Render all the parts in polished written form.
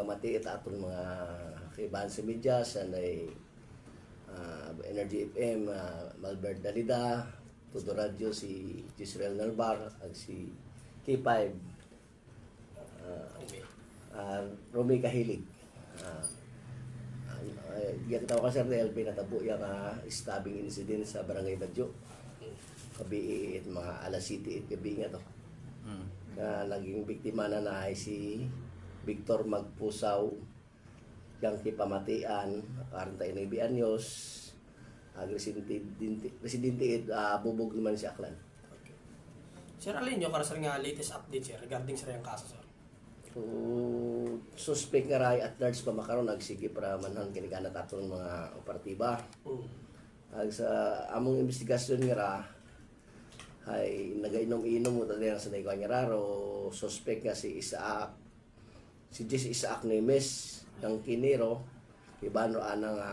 mati ita atong mga kaibahan sa media sa Energy FM, Malbert Dalida, Todo Radio si Jisrael Nalbar, at si K5, Romy Kahilig. Yan tawag ka sir na LP natabo yung stabbing incident sa Barangay Badyo. Kabi mga alas city gabi nga to. Na naging biktima na ay si Victor Magpusaw, yang kipamatian, 49 anyos, residente bubog naman si Aklan. Okay. Sir, alin nyo para sa nga latest update sir regarding sa yung kaso sir? Suspect nga ray at large pa makaroon nagsige para manhan kinikana tatong mga operatiba. Ag sa among investigasyon nga ra ay nagainom-inom mo talaga sa nagkuhan nga raro suspect nga si Isaac, si Jesse Isaac Nemes ng Kiniro, ibano anang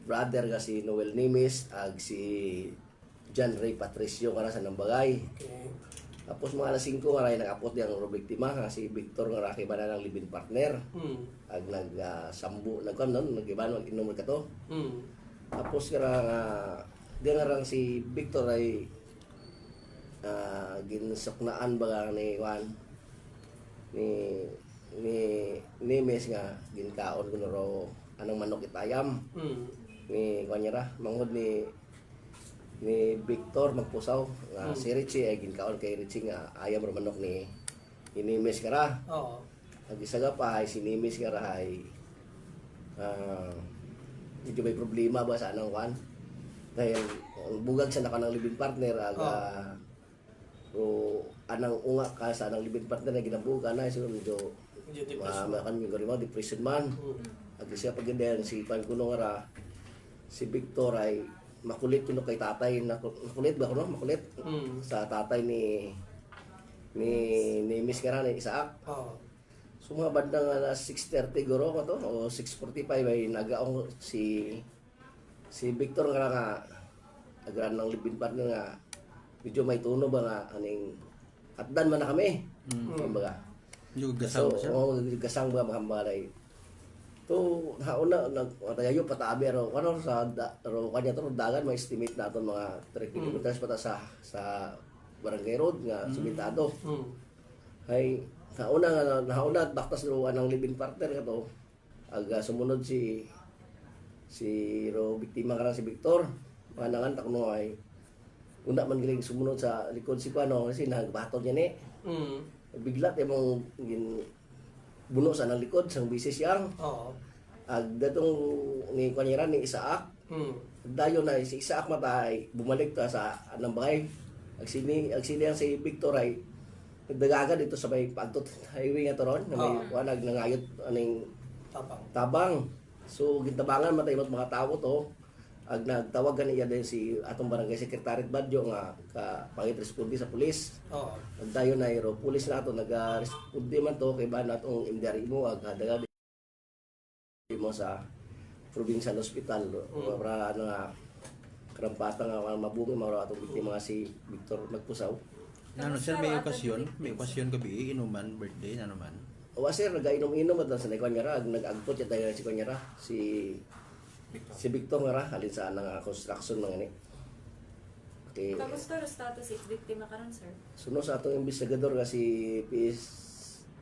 brother nga si Noel Nemes ag si John Ray Patricio nga sa Nambagay. Okay. Tapos mga alas 5 nga rin nag-apot yung biktima nga si Victor nga raki ba na ng living partner. Ag nag-sambu, nag-ibano, nag-inom ka to. Tapos nga di nga rang si Victor ay ginsoknaan ba ni Juan ni Mes nga ginkaon ko ro anong manok itayam. Ni kanyara mangod ni Victor Magpusaw nga si Richie ay ginkaon kay Richie nga ayam ro manok ni Nimes kara. Oo. Ang isaga pa ay si Nimes kara ay medyo may problema ba sa anang Juan dahil bugag sa nakanang living partner anang unga ka sa anang living partner na ginabuga na siguro medyo makan yung garimaw depression man. At siya paggandayan si Pan Kuno nga si Victor ay makulit kuno kay tatay, makulit ba kuno makulit sa tatay ni Miss Karane Isaac. So mga bandang 6:30 guro ko to o 6:45 ay nagaong si Victor nga agran ng living partner nga medyo may tuno ba nga aning atdan man na kami. Kumbaga. Yung gasang so, gasang ba mahambalay. To hauna nagtayo patabi ro ano sa ro kanya to dagan may estimate naton mga 3 kilometers pata sa Barangay Road nga simentado. Ay nauna baktas ro anang living partner kato. Aga sumunod si ro biktima ka si Victor. Manangan takno ay una man giling sumunod sa likod si Kuano kasi nagbato niya ni. Bigla mong buno sa nang likod sang bisis yang. Ag datong ni Kuanyera ni Isaac. Dayon na si Isaac matay bumalik ta sa anang bahay. Ag sini ang si Victor ay nagdagagan dito sa may pagtot highway nga toron nga may wanag nangayot aning tabang. So gintabangan matay mga tawo to. Ag nagtawag kaniya din si atong barangay secretary Badyo nga ka pangit-responde sa pulis. Dayon na iro pulis nato nag-responde man to kay ba natong indari mo ag hadaga mo sa provincial hospital para ano nga karampatan nga mabungi maro atong biktima nga si Victor Magpusaw. Ano sir may okasyon gabi inuman birthday na naman. O sir nagainom-inom at sa Kuanyera nag-agpot ya tayo si Kuanyera si Victor nga ra halin sa nga construction mga ni. Okay. Kamusta ro status is biktima karon sir? Suno sa atong investigador nga si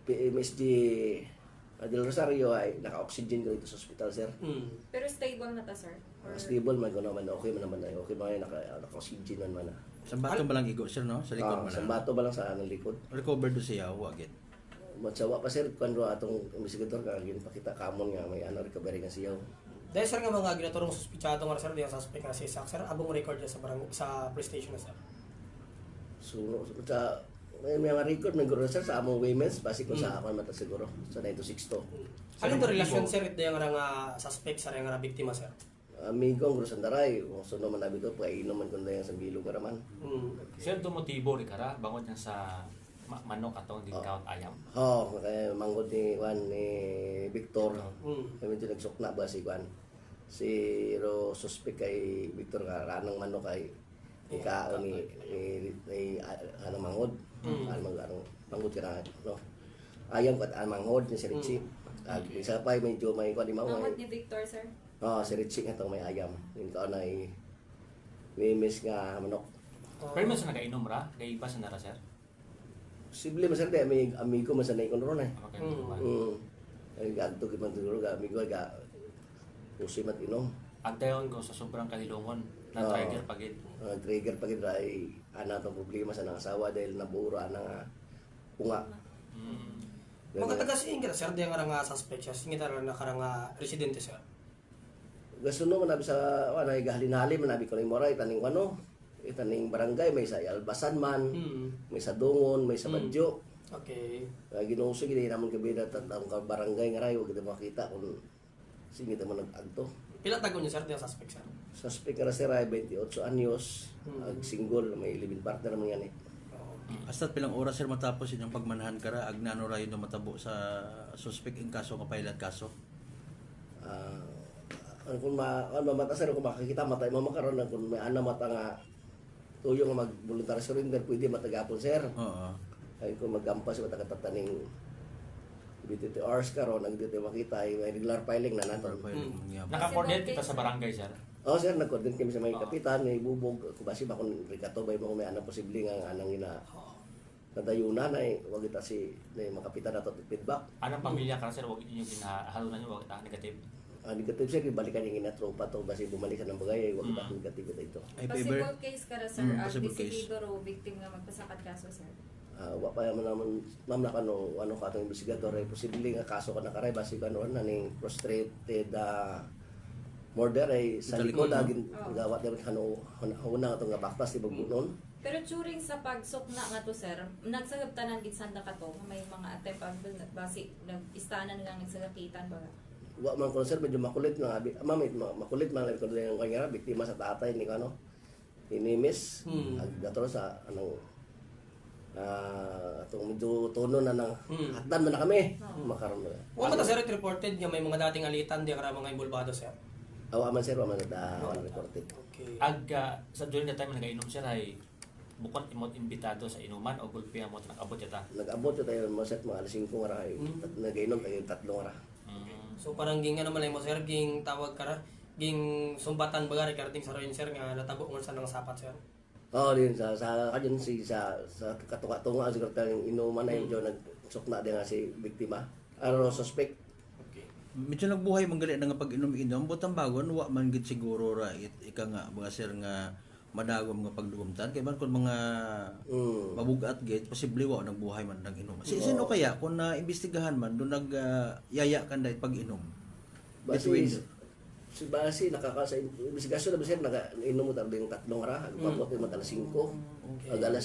PMSG Del Rosario ay naka-oxygen dito sa hospital sir. Pero stable na ta sir? Stable man kuno man okay man naman ay okay man naka-oxygen man. Sa bato ba lang igo sir no? Sa likod man. Sa bato ba lang sa anong likod. Recover do siya agad. Matsawa pa sir kuno atong investigador kagin pakita kamon nga may recovery nga siya. Dahil sir nga mga ginaturong suspitsado nga sir diyan sa suspect nga si Isaac sir abong record niya sa police station na sir. So sa may mga record may guro sir sa among women's basi ko sa ako mata siguro sa 926 to. Ano to relasyon sir ito yung nga suspect sa nga biktima sir? Amigo ang Sandaray, so naman nabi to painom man kun dayon sa bilog karaman. Sir motibo ri kara bangon niya sa manok atong discount ayam. Kaya manggod ni Juan ni Victor. Kami din nagsukna ba si Juan. Si ro suspect kay Victor nga ranang manok kay ikaw ni ano mangod. Ano manggod ka na no. ayam kat manghod ni si Richie. Isa pa medyo may kuan di mao Mamad may. ni Victor, sir. Si Richie nga may ayam. Yung kaon ay may miss nga manok. Pero man sa nagainom ra, kay iba sa nara sir. Posible man sir di may amigo man sa nay kon ron eh. Okay, man. Ay ganto gid man siguro ga amigo ga usi mat inom. Agdayon ko sa sobrang kalilungon na Oo. trigger pagid. Trigger pa gid ay ana tong problema sa nang asawa dahil nabura nga punga. Mm. Mga taga-siin ka, sir, di nga suspect siya. Singit na nga residente, sir. Gusto no manabi sa ano gahalin-halin manabi ko ni Moray taning ano itaning barangay may sa Albasan man, may sa Dungon, may sa Badyo. Okay. Ginuso gid namon kabida tatang ka barangay nga ray ug kita makita kung singit mo nag-agto. Pila tagon niya, sir, di ang suspect, sir? Suspect ka si Ray 28 anyos, ag single may living partner man yan eh. Hasta pilang oras sir matapos inyong pagmanahan kara ag naano ra yun na matabo sa suspect in kaso nga pilot kaso. Kung mamata sir kung makikita matay mamakaron na kung may ana mata nga tuyo nga mag-voluntary surrender pwede matagapon sir. Oo. Ay kung magampas mata katataning BTT hours karon ang dito makita ay may regular filing na naton. Naka-coordinate kita sa barangay sir. Oh sir, nag-coordinate kami sa may kapitan, may bubog, kung basi ba kung Ricato ba yung may anang posible nga anang ina nadayunan ay wag kita si na yung makapitan nato feedback. Anong pamilya ka sir, wag inyo ginahalunan niyo wag negative. Negative sir, balikan yung inatropa to basi bumalik sa ng bagay, wag kita negative kita ito. Ay paper. Possible case ka ra, sir. Possible case. Desidido ro, victim nga magpasakat kaso, sir. Wa pa man naman ma'am na ano ka atong investigador ay posible nga kaso ka nakaray basi ano ning frustrated murder ay sa likod agin gawat dapat una atong nga baktas tibag bunon. Pero during sa pagsukna nga to, sir, nagsagabtanan gid sanda ka to, may mga attempt basi nag-istanan nga nagsagakitan ba? Wa man ko sir medyo makulit nga ma'am makulit man ko yung kanya biktima sa tatay ni kano inimis ag gatro sa anong atong medyo tono na nang hatdan man na kami makaron na. Wa mata, sir, it reported nga may mga dating alitan di kara mga involvado, sir. Awa man sir wa man wala reported. Okay. Sa during that time nagainom sir ay bukod imot imbitado sa inuman o gulpihan mo nag-abot yata. Nag-abot yo tayo mo set mga alas 5 ra ay nagainom tayo 3 ra. So parang ging ano malay mo, sir, ging tawag kara, ging sumbatan baga regarding sa Royin, sir, nga natabo ngon sa nang sapat, sir. Oh, din sa kanyan si sa katunga siguro tayong inuman na yung nagsukna din nga si biktima. Ano suspect. Okay. Medyo nagbuhay manggali na nga pag inom-inom butang bagon wa man gid siguro ra ika nga mga sir nga madagom nga pagdugumtan kay man kun mga mabugat gid posible wa nagbuhay man nang inom. Sino kaya kung na-imbestigahan man do nag yaya kan dahil pag-inom? Si Basi nakakasa investigasyon na ba siya naka-inom mo tabi yung 3 ra agpapot yung alas 5 ag alas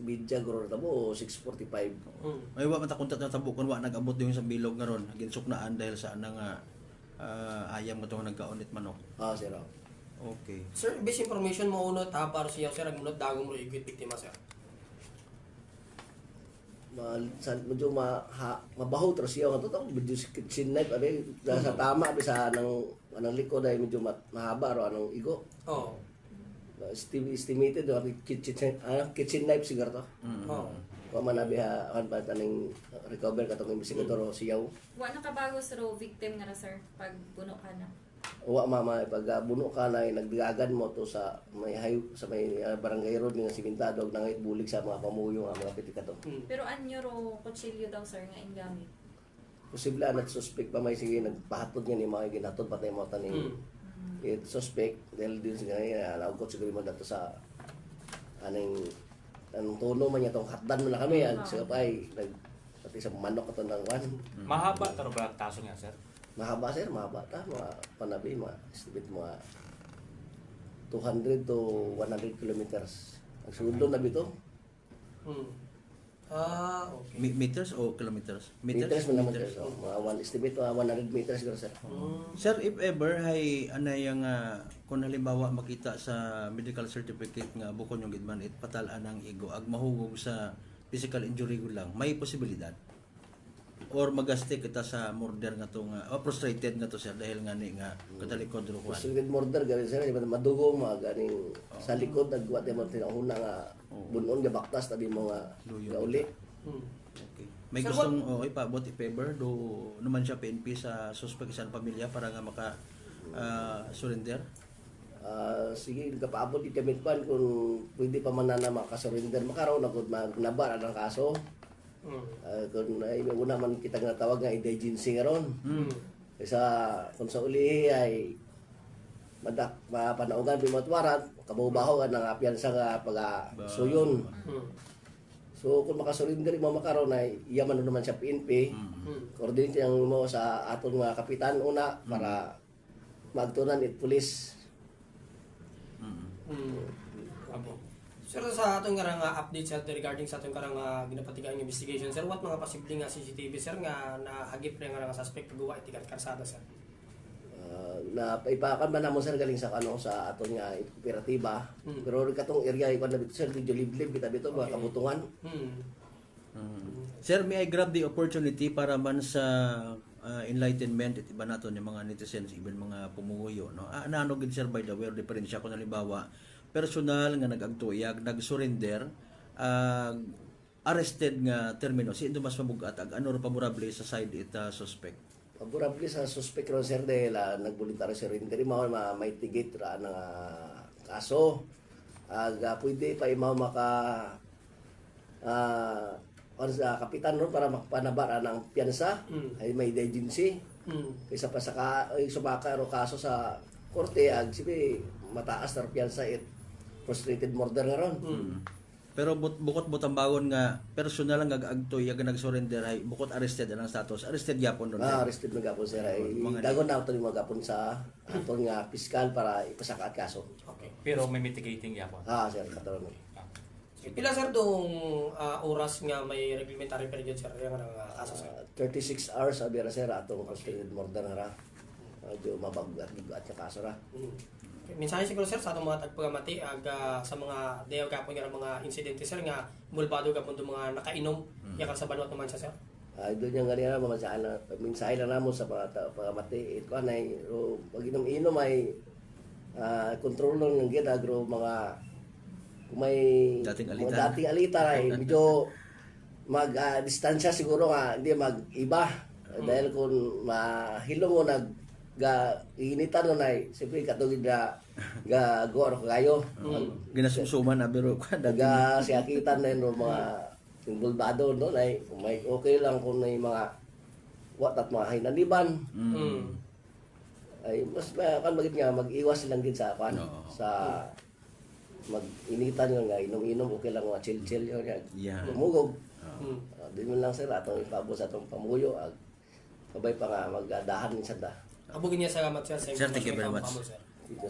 6:30 guro tabo 6:45 May wa man ta kuntat na tabo kun wa nag-abot yung sa bilog nga ron ginsuknaan dahil sa anang ayam nga tong nagkaunit manok. sir. Okay. Sir, base information mo unot ha para siya, sir, munot dagong ro igit biktima, sir. Medyo mabaho terus siya nga to medyo kitchen knife abi sa tama abi sa anang likod ay medyo mahaba ro anong igo. Oh. Estimated or kitchen knife siguro to. Oh. Wa man abi kan pa taning recover katong investigador o siyaw. Wa nakabago sa ro victim nga ra, sir, pag puno ka na. Wa mama pag buno ka na nagdigagan mo to sa may sa may barangay road nga simentado og nangit bulig sa mga pamuyo nga mga pitika to. Pero anyo ro kutsilyo daw, sir, nga ingamit. Posible na suspect pa may sige nagpahatod nga ni mga ginatod patay mo taning it suspect dahil din sa ganyan alaw ko siguro mo dato sa anong tono man niya tong hatdan mo na kami ag sa pay nag pati sa manok ato nang wan. Mahaba taro ba kaso nga sir? Mahaba sir, mahaba ta mga panabi mga estimate mga 200 to 100 kilometers. Ang sulod na bito. Okay. Meters o kilometers? Meters mo naman sir. So, mga estimate mga 100 meters siguro sir. Sir, if ever hay anay nga kung halimbawa makita sa medical certificate nga bukod yung gidman it patalaan ang igo ag mahugog sa physical injury ko lang, may posibilidad or magaste kita sa murder nga to nga frustrated nga to sir dahil nga ni nga katalikod ro kuan. Sulit murder gani sir, di ba madugo mga ganing sa likod nagwa di mo tinahuna nga bunon nga baktas tabi mo nga gauli. Okay. May Sir, gustong ipaabot if ever do naman siya PNP sa suspect isang pamilya para nga maka surrender. Sige, kapaabot di kami kwan kung pwede pa man na makasurrender makaroon na kung magnaba ang kaso. Kung ay una man kita nga tawag nga indigency nga ron. Kaysa kung sa uli ay mapanaugan pimatwaran, kabubaho nga nga piyansa nga pag-suyon. So kung makasurrender mo makaroon ay iyaman naman siya PNP. Coordinate yang mo sa aton nga kapitan una para magtunan it police. Okay. Sir, sa atong nga update sir regarding sa atong karang ginapatigang investigation sir, what mga posibleng nga CCTV sir nga nahagip rin nga suspect paggawa itikat karsada sir? Na ipakan ba namo sir galing sa sa aton nga kooperatiba. Pero katong area iko na bito sir medyo liblib kita bito mga kabutungan. Sir, may I grab the opportunity para man sa enlightenment at iba nato yung mga netizens, even mga pumuguyo, no? Ano gid sir by the way, diferensya ko halimbawa, personal nga nag-agtuyag, nag-surrender, arrested nga termino, si mas mabugat ag ano pamorable sa side ita suspect. Favorable sa suspect ron sir dahil nag-voluntary surrender mo may tigit ra nga kaso. Pwede pa imaw maka sa kapitan ron para makapanabara ng piyansa ay may agency kaysa pa sa sumaka ro kaso sa korte ag sibi mataas na piyansa it frustrated murder nga ron. Pero bukod butambagon nga personal nga agtoy nga nag-surrender ay bukod arrested ang status, arrested gyapon doon. Arrested na gapon sir ay dagon na ito mga gapon sa aton nga piskal para ipasaka at kaso. Okay. Pero may mitigating yapon. Sir kataron. Pila sir dong oras nga may reglementary period sir yung kaso sir? 36 hours sabi ra sir atong frustrated murder nga ra. Medyo mabagat at kaso ra. Minsan siguro sir sa atong mga tagpagamati sa mga dayaw gapon nga mga insidente sir nga mulbado gapon do mga nakainom yakan sa banwat naman siya sir. Doon yung ganyan mga saan na minsahe lang namo sa mga pagamati. Ito anay pag inom-inom ay control lang ng gid agro mga kung may dating alita ay medyo mag-distansya siguro nga hindi mag-iba dahil kung mahilong mo initan nun ay siyempre katugid na gawar ko kayo ginasumsuman na biro siyakitan na yun mga yung bulbado no ay may okay lang kung may mga wat at mga hinaliban ay mas kan magit nga mag-iwas lang din sa sa mag-initan yun nga inom-inom okay lang mga chill yun nga lumugog din mo lang sir atong ipabos atong pamuyo kabay pa nga magdahan minsan da. Abugin niya salamat sir. Sir, thank you very much. Sir.